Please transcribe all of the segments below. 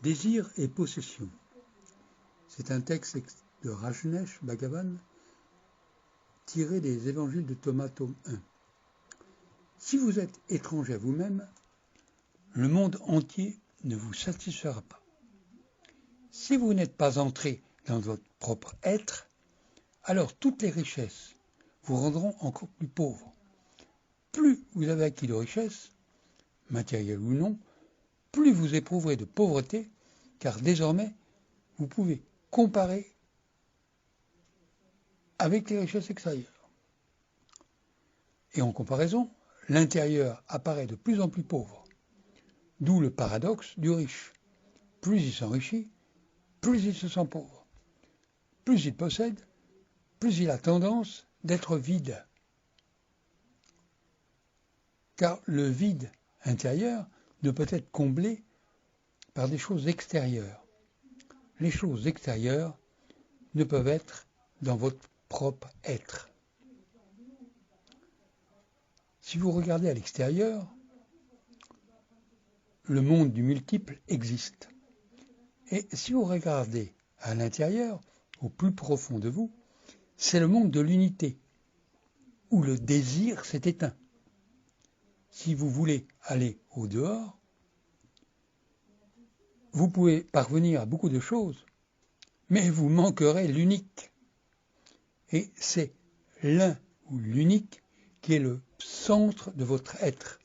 Désir et possession. C'est un texte de Rajneesh Bhagavan tiré des évangiles de Thomas, tome 1. Si vous êtes étranger à vous-même, le monde entier ne vous satisfera pas. Si vous n'êtes pas entré dans votre propre être, alors toutes les richesses vous rendront encore plus pauvre. Plus vous avez acquis de richesses, matérielles ou non, plus vous éprouverez de pauvreté, car désormais, vous pouvez comparer avec les richesses extérieures. Et en comparaison, l'intérieur apparaît de plus en plus pauvre. D'où le paradoxe du riche. Plus il s'enrichit, plus il se sent pauvre. Plus il possède, plus il a tendance d'être vide. Car le vide intérieur ne peut être comblé par des choses extérieures. Les choses extérieures ne peuvent être dans votre propre être. Si vous regardez à l'extérieur, le monde du multiple existe. Et si vous regardez à l'intérieur, au plus profond de vous, c'est le monde de l'unité, où le désir s'est éteint. Si vous voulez aller au dehors, vous pouvez parvenir à beaucoup de choses, mais vous manquerez l'unique. Et c'est l'un ou l'unique qui est le centre de votre être.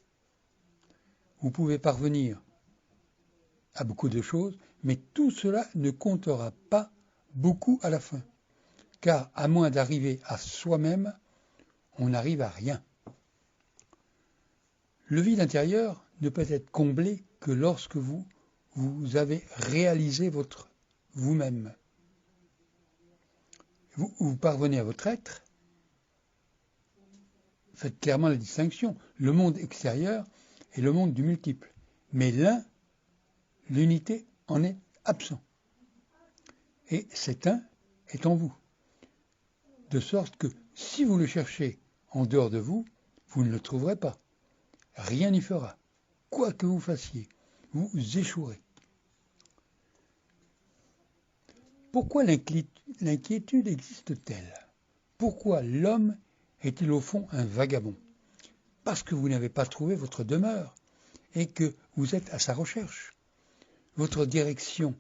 Vous pouvez parvenir à beaucoup de choses, mais tout cela ne comptera pas beaucoup à la fin. Car à moins d'arriver à soi-même, on n'arrive à rien. Le vide intérieur ne peut être comblé que lorsque vous avez réalisé votre vous-même. Vous parvenez à votre être, faites clairement la distinction. Le monde extérieur et le monde du multiple. Mais l'un, l'unité, en est absent. Et cet un est en vous. De sorte que si vous le cherchez en dehors de vous, vous ne le trouverez pas. Rien n'y fera. Quoi que vous fassiez, vous échouerez. Pourquoi l'inquiétude existe-t-elle? Pourquoi l'homme est-il au fond un vagabond? Parce que vous n'avez pas trouvé votre demeure et que vous êtes à sa recherche. Votre direction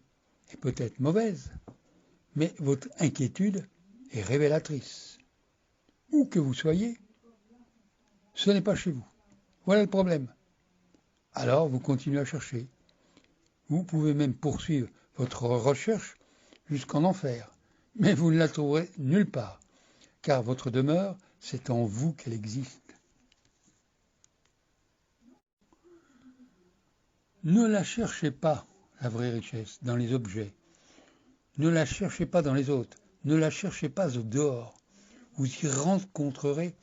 est peut-être mauvaise, mais votre inquiétude est révélatrice. Où que vous soyez, ce n'est pas chez vous. Voilà le problème. Alors vous continuez à chercher. Vous pouvez même poursuivre votre recherche jusqu'en enfer, mais vous ne la trouverez nulle part, car votre demeure, c'est en vous qu'elle existe. Ne la cherchez pas, la vraie richesse, dans les objets. Ne la cherchez pas dans les autres. Ne la cherchez pas au dehors. Vous y rencontrerez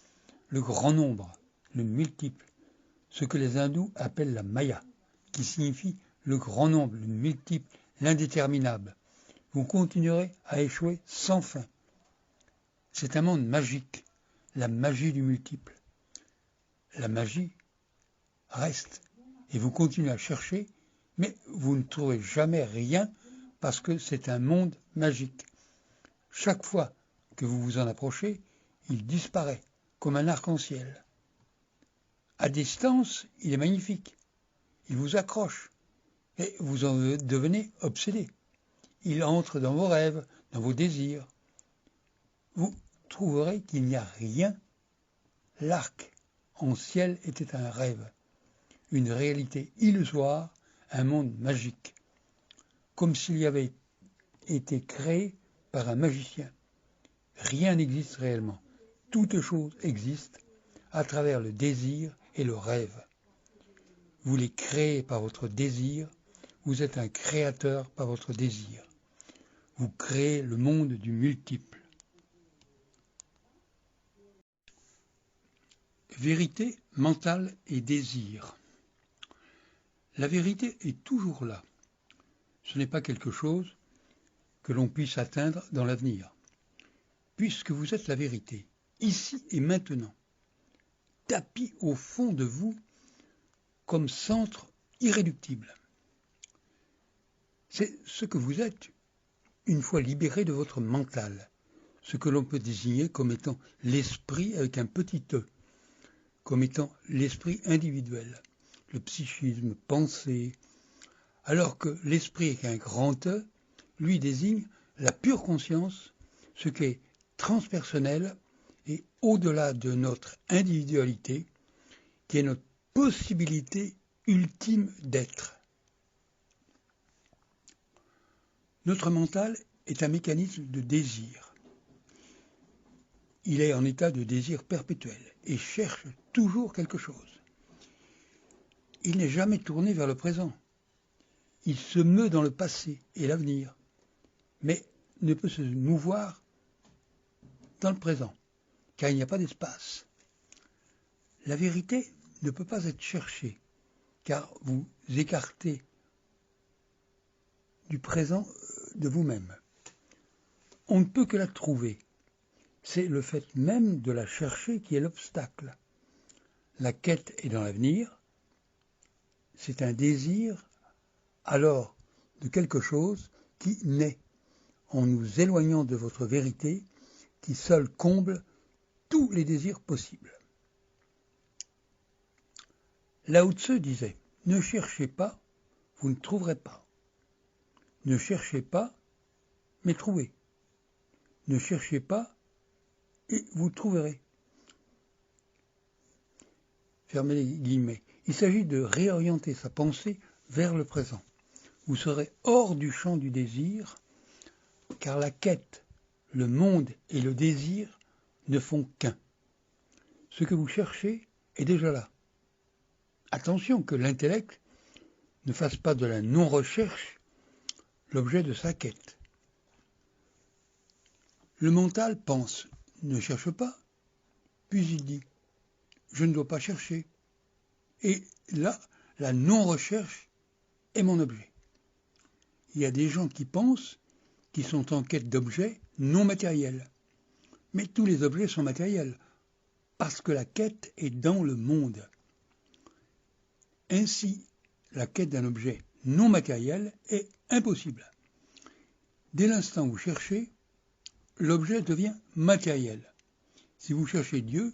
le grand nombre, le multiple, ce que les hindous appellent la maya, qui signifie le grand nombre, le multiple, l'indéterminable. Vous continuerez à échouer sans fin. C'est un monde magique, la magie du multiple. La magie reste, et vous continuez à chercher, mais vous ne trouvez jamais rien parce que c'est un monde magique. Chaque fois que vous vous en approchez, il disparaît comme un arc-en-ciel. À distance, il est magnifique. Il vous accroche et vous en devenez obsédé. Il entre dans vos rêves, dans vos désirs. Vous trouverez qu'il n'y a rien. L'arc-en-ciel était un rêve, une réalité illusoire, un monde magique, comme s'il y avait été créé par un magicien. Rien n'existe réellement. Toute chose existe à travers le désir et le rêve. Vous les créez par votre désir, vous êtes un créateur par votre désir. Vous créez le monde du multiple. Vérité mentale et désir. La vérité est toujours là. Ce n'est pas quelque chose que l'on puisse atteindre dans l'avenir. Puisque vous êtes la vérité, ici et maintenant, tapis au fond de vous comme centre irréductible. C'est ce que vous êtes une fois libéré de votre mental, ce que l'on peut désigner comme étant l'esprit avec un petit e, comme étant l'esprit individuel, le psychisme, pensée, alors que l'esprit avec un grand E, lui désigne la pure conscience, ce qui est transpersonnel et au-delà de notre individualité, qui est notre possibilité ultime d'être. Notre mental est un mécanisme de désir. Il est en état de désir perpétuel et cherche toujours quelque chose. Il n'est jamais tourné vers le présent. Il se meut dans le passé et l'avenir, mais ne peut se mouvoir dans le présent, car il n'y a pas d'espace. La vérité ne peut pas être cherchée, car vous écartez du présent de vous-même. On ne peut que la trouver. C'est le fait même de la chercher qui est l'obstacle. La quête est dans l'avenir. C'est un désir alors de quelque chose qui naît en nous éloignant de votre vérité qui seule comble tous les désirs possibles. Lao Tse disait « Ne cherchez pas, vous ne trouverez pas. Ne cherchez pas, mais trouvez. Ne cherchez pas, et vous trouverez. » Fermez les guillemets. Il s'agit de réorienter sa pensée vers le présent. Vous serez hors du champ du désir, car la quête, le monde et le désir ne font qu'un. Ce que vous cherchez est déjà là. Attention que l'intellect ne fasse pas de la non-recherche l'objet de sa quête. Le mental pense « ne cherche pas », puis il dit « je ne dois pas chercher ». Et là, la non-recherche est mon objet. Il y a des gens qui pensent qu'ils sont en quête d'objets non matériels. Mais tous les objets sont matériels, parce que la quête est dans le monde. Ainsi, la quête d'un objet non matériel est impossible. Dès l'instant où vous cherchez, l'objet devient matériel. Si vous cherchez Dieu,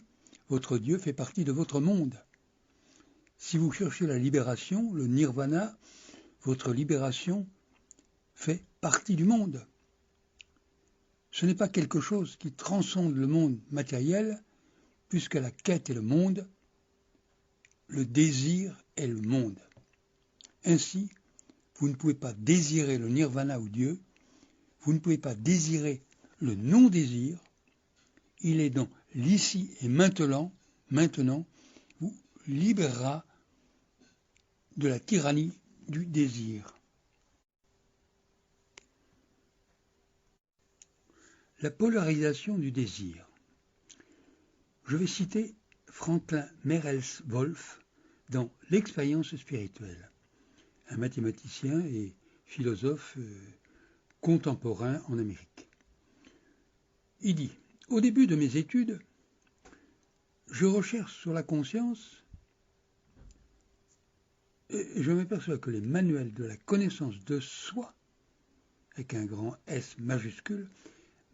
votre Dieu fait partie de votre monde. Si vous cherchez la libération, le nirvana, votre libération fait partie du monde. Ce n'est pas quelque chose qui transcende le monde matériel, puisque la quête est le monde, le désir est le monde. Ainsi, vous ne pouvez pas désirer le nirvana ou Dieu, vous ne pouvez pas désirer le non-désir, il est dans l'ici et maintenant, vous libérera de la tyrannie du désir. La polarisation du désir. Je vais citer Franklin Merels-Wolf dans L'expérience spirituelle, un mathématicien et philosophe contemporain en Amérique. Il dit « Au début de mes études, je recherche sur la conscience et je m'aperçois que les manuels de la connaissance de soi, avec un grand S majuscule,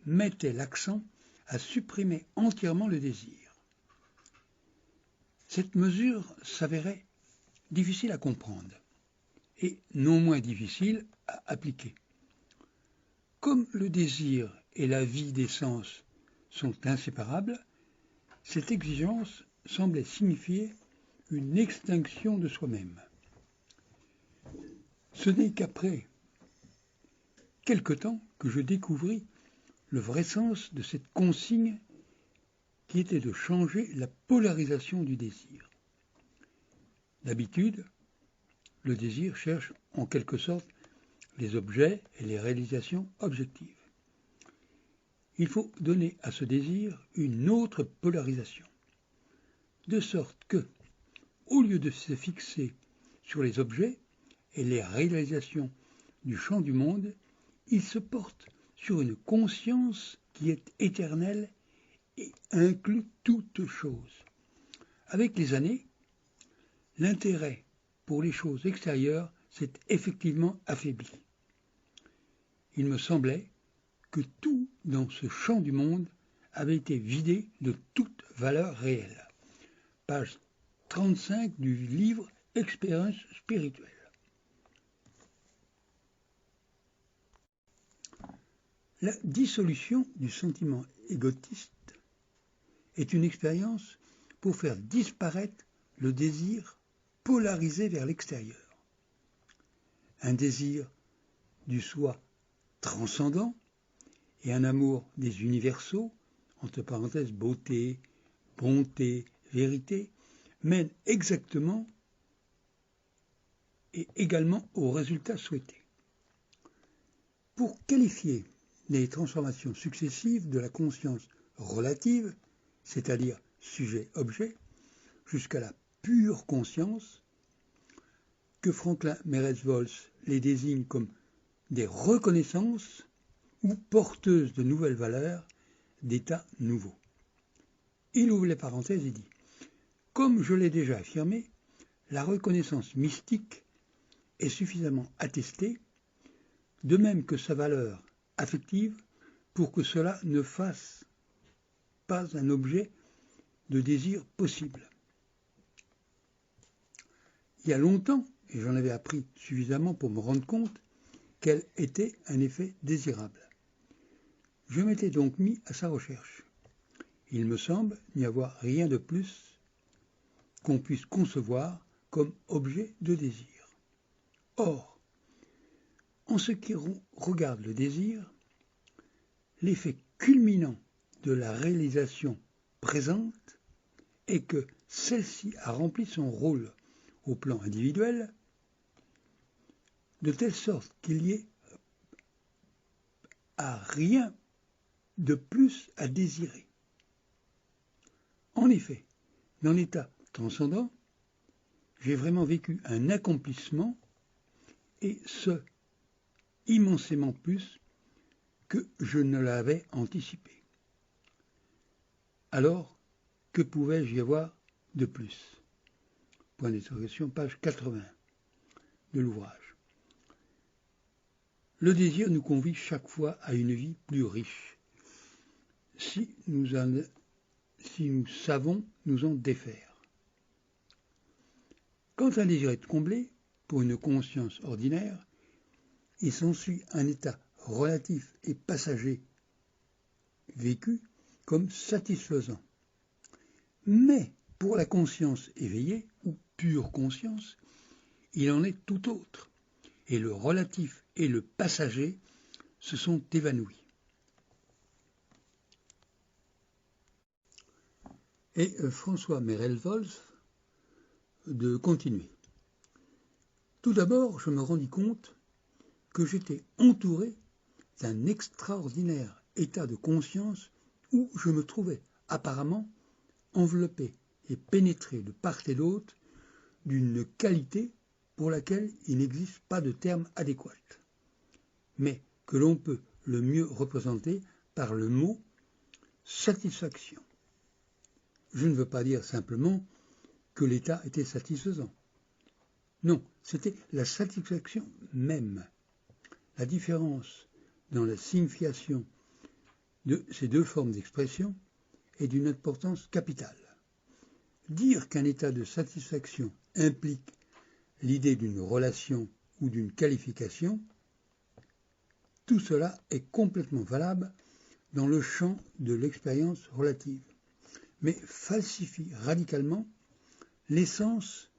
mettaient l'accent à supprimer entièrement le désir. Cette mesure s'avérait difficile à comprendre et non moins difficile à appliquer. Comme le désir et la vie des sens sont inséparables, cette exigence semblait signifier une extinction de soi-même. Ce n'est qu'après quelque temps que je découvris le vrai sens de cette consigne qui était de changer la polarisation du désir. D'habitude, le désir cherche en quelque sorte les objets et les réalisations objectives. Il faut donner à ce désir une autre polarisation, de sorte que, au lieu de se fixer sur les objets et les réalisations du champ du monde, il se porte sur une conscience qui est éternelle et inclut toute chose. Avec les années, l'intérêt pour les choses extérieures s'est effectivement affaibli. il me semblait que tout dans ce champ du monde avait été vidé de toute valeur réelle. Page 35 du livre Expérience spirituelle. La dissolution du sentiment égotiste est une expérience pour faire disparaître le désir polarisé vers l'extérieur. Un désir du soi transcendant et un amour des universaux, entre parenthèses beauté, bonté, vérité, mènent exactement et également au résultat souhaité. Pour qualifier les transformations successives de la conscience relative, c'est-à-dire sujet-objet, jusqu'à la pure conscience, que Franklin Merez-Volz les désigne comme des reconnaissances ou porteuses de nouvelles valeurs, d'états nouveaux. Il ouvre les parenthèses et dit « Comme je l'ai déjà affirmé, la reconnaissance mystique est suffisamment attestée, de même que sa valeur affective, pour que cela ne fasse pas un objet de désir possible. Il y a longtemps, et j'en avais appris suffisamment pour me rendre compte qu'elle était un effet désirable. Je m'étais donc mis à sa recherche. Il me semble n'y avoir rien de plus qu'on puisse concevoir comme objet de désir. Or, en ce qui regarde le désir, l'effet culminant de la réalisation présente est que celle-ci a rempli son rôle au plan individuel, de telle sorte qu'il n'y ait rien de plus à désirer. En effet, dans l'état transcendant, j'ai vraiment vécu un accomplissement, et ce, immensément plus que je ne l'avais anticipé. Alors, que pouvais-je y avoir de plus? Point d'interrogation, page 80 de l'ouvrage. Le désir nous convie chaque fois à une vie plus riche, si nous savons nous en défaire. Quand un désir est comblé, pour une conscience ordinaire, il s'ensuit un état relatif et passager vécu comme satisfaisant. Mais pour la conscience éveillée, ou pure conscience, il en est tout autre, et le relatif et le passager se sont évanouis. Et François Merez-Volz de continuer. Tout d'abord, je me rendis compte que j'étais entouré d'un extraordinaire état de conscience où je me trouvais apparemment enveloppé et pénétré de part et d'autre d'une qualité pour laquelle il n'existe pas de terme adéquat, mais que l'on peut le mieux représenter par le mot satisfaction. Je ne veux pas dire simplement que l'état était satisfaisant. Non, c'était la satisfaction même. La différence dans la signification de ces deux formes d'expression est d'une importance capitale. Dire qu'un état de satisfaction implique l'idée d'une relation ou d'une qualification, tout cela est complètement valable dans le champ de l'expérience relative, mais falsifie radicalement l'essence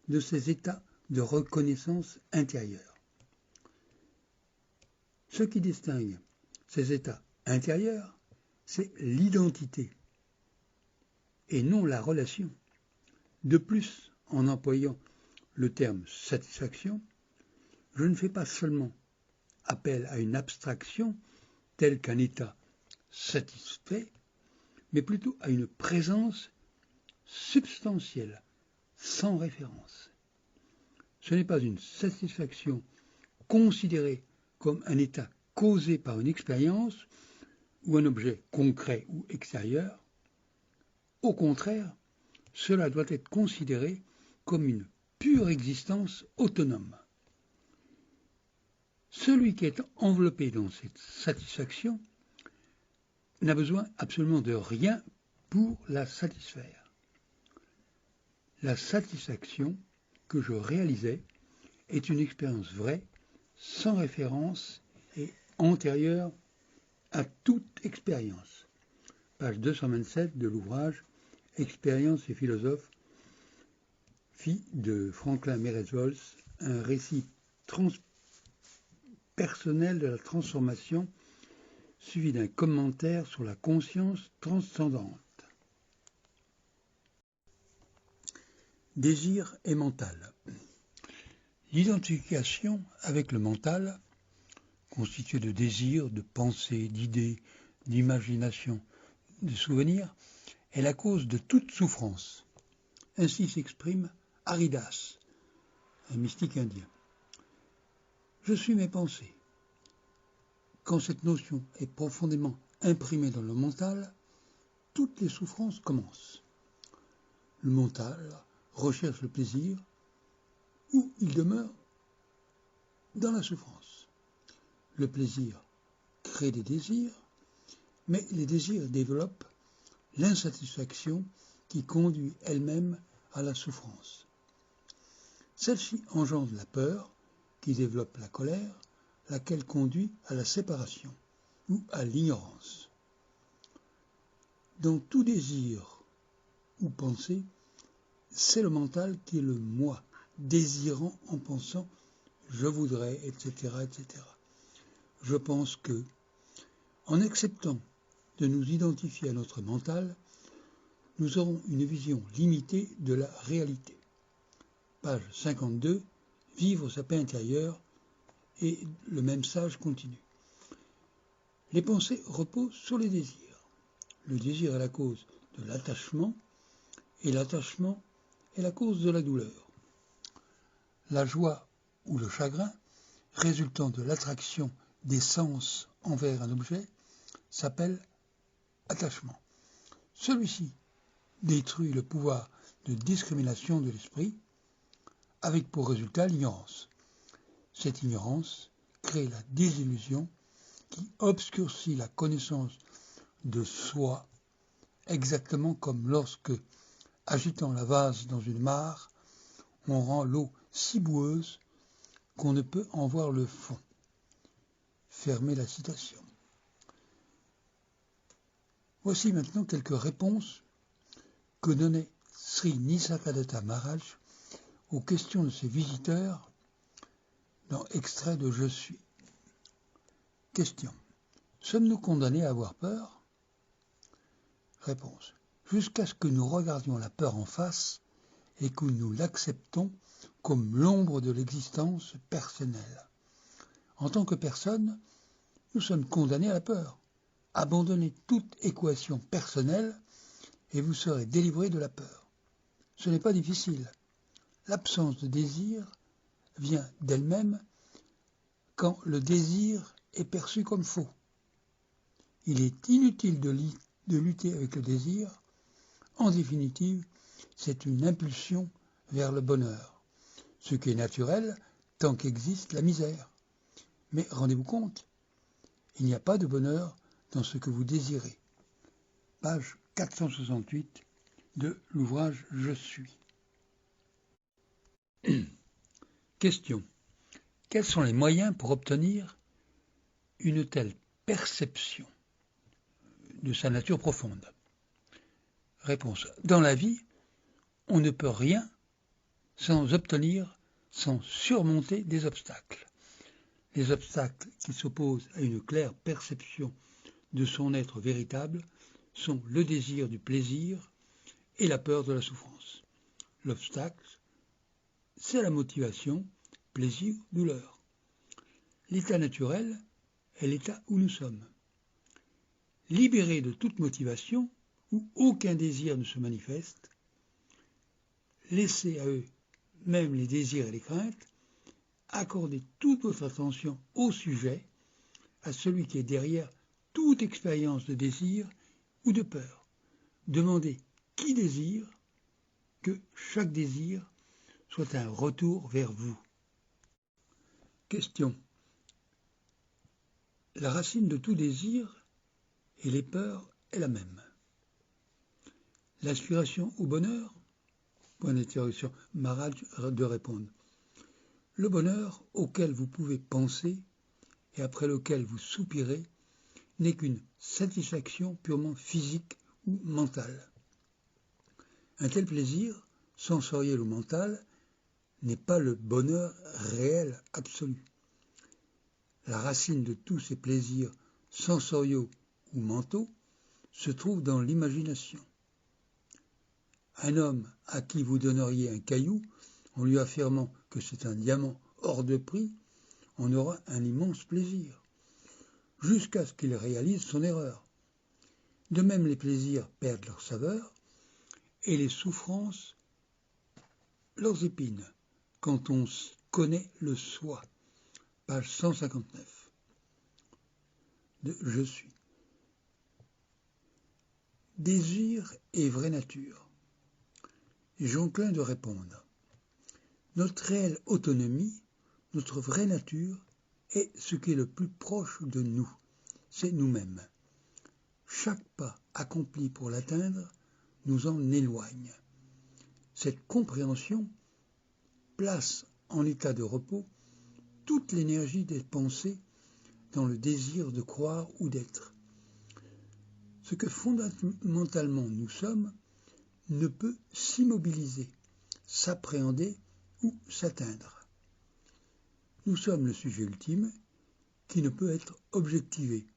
de ces états de reconnaissance intérieure. Ce qui distingue ces états intérieurs, c'est l'identité et non la relation. De plus, en employant le terme satisfaction, je ne fais pas seulement appel à une abstraction telle qu'un état satisfait, mais plutôt à une présence substantielle, sans référence. Ce n'est pas une satisfaction considérée comme un état causé par une expérience ou un objet concret ou extérieur. Au contraire, cela doit être considéré comme une pure existence autonome. Celui qui est enveloppé dans cette satisfaction n'a besoin absolument de rien pour la satisfaire. La satisfaction que je réalisais est une expérience vraie, sans référence et antérieure à toute expérience. Page 227 de l'ouvrage Expérience et philosophe, de Franklin Merezholz, un récit personnel de la transformation, suivi d'un commentaire sur la conscience transcendante. Désir et mental. L'identification avec le mental, constitué de désirs, de pensées, d'idées, d'imagination, de souvenirs, est la cause de toute souffrance. Ainsi s'exprime Haridas, un mystique indien. Je suis mes pensées. Quand cette notion est profondément imprimée dans le mental, toutes les souffrances commencent. Le mental recherche le plaisir ou il demeure dans la souffrance. Le plaisir crée des désirs, mais les désirs développent l'insatisfaction qui conduit elle-même à la souffrance. Celle-ci engendre la peur qui développe la colère, laquelle conduit à la séparation ou à l'ignorance. Dans tout désir ou pensée, c'est le mental qui est le moi, désirant en pensant « je voudrais », etc., etc. Je pense que, en acceptant de nous identifier à notre mental, nous aurons une vision limitée de la réalité. Page 52, Vivre sa paix intérieure, et le même sage continue. Les pensées reposent sur les désirs. Le désir est la cause de l'attachement, et l'attachement est la cause de la douleur. La joie ou le chagrin, résultant de l'attraction des sens envers un objet, s'appelle attachement. Celui-ci détruit le pouvoir de discrimination de l'esprit, avec pour résultat l'ignorance. Cette ignorance crée la désillusion qui obscurcit la connaissance de soi, exactement comme lorsque, agitant la vase dans une mare, on rend l'eau si boueuse qu'on ne peut en voir le fond. Fermez la citation. Voici maintenant quelques réponses que donnait Sri Nisargadatta Maharaj aux questions de ses visiteurs dans Extrait de Je suis. Question. Sommes-nous condamnés à avoir peur? Réponse. Jusqu'à ce que nous regardions la peur en face et que nous l'acceptons comme l'ombre de l'existence personnelle. En tant que personne, nous sommes condamnés à la peur. Abandonnez toute équation personnelle et vous serez délivrés de la peur. Ce n'est pas difficile. L'absence de désir vient d'elle-même quand le désir est perçu comme faux. Il est inutile de lutter avec le désir. En définitive, c'est une impulsion vers le bonheur, ce qui est naturel tant qu'existe la misère. Mais rendez-vous compte, il n'y a pas de bonheur dans ce que vous désirez. Page 468 de l'ouvrage Je suis. Question. Quels sont les moyens pour obtenir une telle perception de sa nature profonde? Réponse. Dans la vie, on ne peut rien sans surmonter des obstacles. Les obstacles qui s'opposent à une claire perception de son être véritable sont le désir du plaisir et la peur de la souffrance. L'obstacle, c'est la motivation, plaisir, douleur. L'état naturel est l'état où nous sommes. Libérés de toute motivation, où aucun désir ne se manifeste, laissez à eux, même les désirs et les craintes, accordez toute votre attention au sujet, à celui qui est derrière toute expérience de désir ou de peur. Demandez qui désire, que chaque désir soit un retour vers vous. Question. La racine de tout désir et les peurs est la même. L'aspiration au bonheur? Point d'interrogation. Maharaj de répondre. Le bonheur auquel vous pouvez penser et après lequel vous soupirez n'est qu'une satisfaction purement physique ou mentale. Un tel plaisir, sensoriel ou mental, n'est pas le bonheur réel absolu. La racine de tous ces plaisirs sensoriaux ou mentaux se trouve dans l'imagination. Un homme à qui vous donneriez un caillou en lui affirmant que c'est un diamant hors de prix, en aura un immense plaisir, jusqu'à ce qu'il réalise son erreur. De même, les plaisirs perdent leur saveur et les souffrances leurs épines quand on connaît le soi. Page 159 de Je suis. Désir et vraie nature. J'enclin de répondre. Notre réelle autonomie, notre vraie nature, est ce qui est le plus proche de nous, c'est nous-mêmes. Chaque pas accompli pour l'atteindre nous en éloigne. Cette compréhension place en état de repos toute l'énergie des pensées dans le désir de croire ou d'être. Ce que fondamentalement nous sommes ne peut s'immobiliser, s'appréhender ou s'atteindre. Nous sommes le sujet ultime qui ne peut être objectivé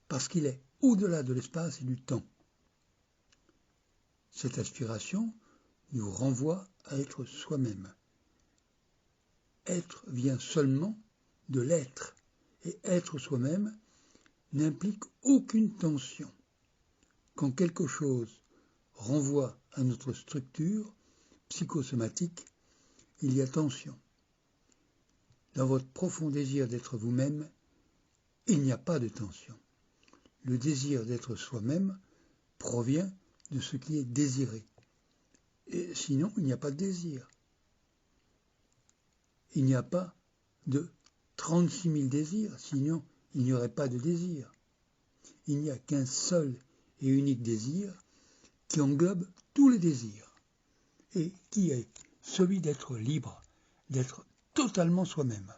parce qu'il est au-delà de l'espace et du temps. Cette aspiration nous renvoie à être soi-même. Être vient seulement de l'être, et être soi-même n'implique aucune tension. Quand quelque chose renvoie à notre structure psychosomatique, il y a tension. Dans votre profond désir d'être vous-même, il n'y a pas de tension. Le désir d'être soi-même provient de ce qui est désiré. Et sinon, il n'y a pas de désir. Il n'y a pas de 36 000 désirs, sinon il n'y aurait pas de désir. Il n'y a qu'un seul et unique désir qui englobe tous les désirs et qui est celui d'être libre, d'être totalement soi-même.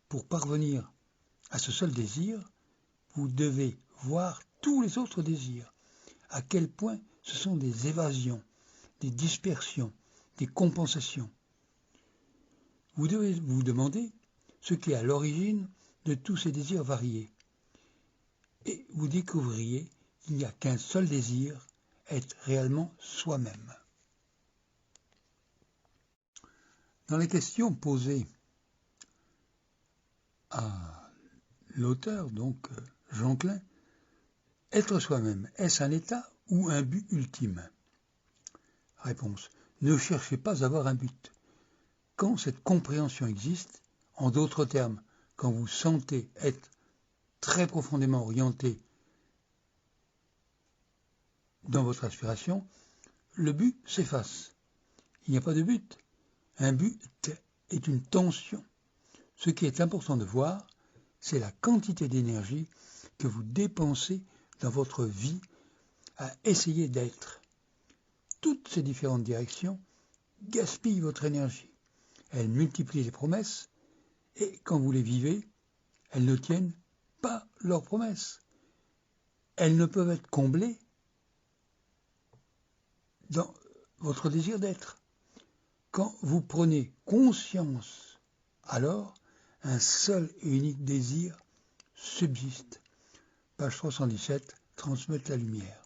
Pour parvenir à ce seul désir, vous devez voir tous les autres désirs, à quel point ce sont des évasions, des dispersions, des compensations. Vous devez vous demander ce qui est à l'origine de tous ces désirs variés. Et vous découvriez qu'il n'y a qu'un seul désir, être réellement soi-même. Dans les questions posées à l'auteur, donc Jean-Klein, être soi-même, est-ce un état ou un but ultime? Réponse. Ne cherchez pas à avoir un but. Quand cette compréhension existe, en d'autres termes, quand vous sentez être très profondément orienté dans votre aspiration, le but s'efface. Il n'y a pas de but. Un but est une tension. Ce qui est important de voir, c'est la quantité d'énergie que vous dépensez dans votre vie à essayer d'être. Toutes ces différentes directions gaspillent votre énergie. Elles multiplient les promesses et quand vous les vivez, elles ne tiennent pas leurs promesses. Elles ne peuvent être comblées dans votre désir d'être. Quand vous prenez conscience, alors un seul et unique désir subsiste. Page 317, transmettre la lumière.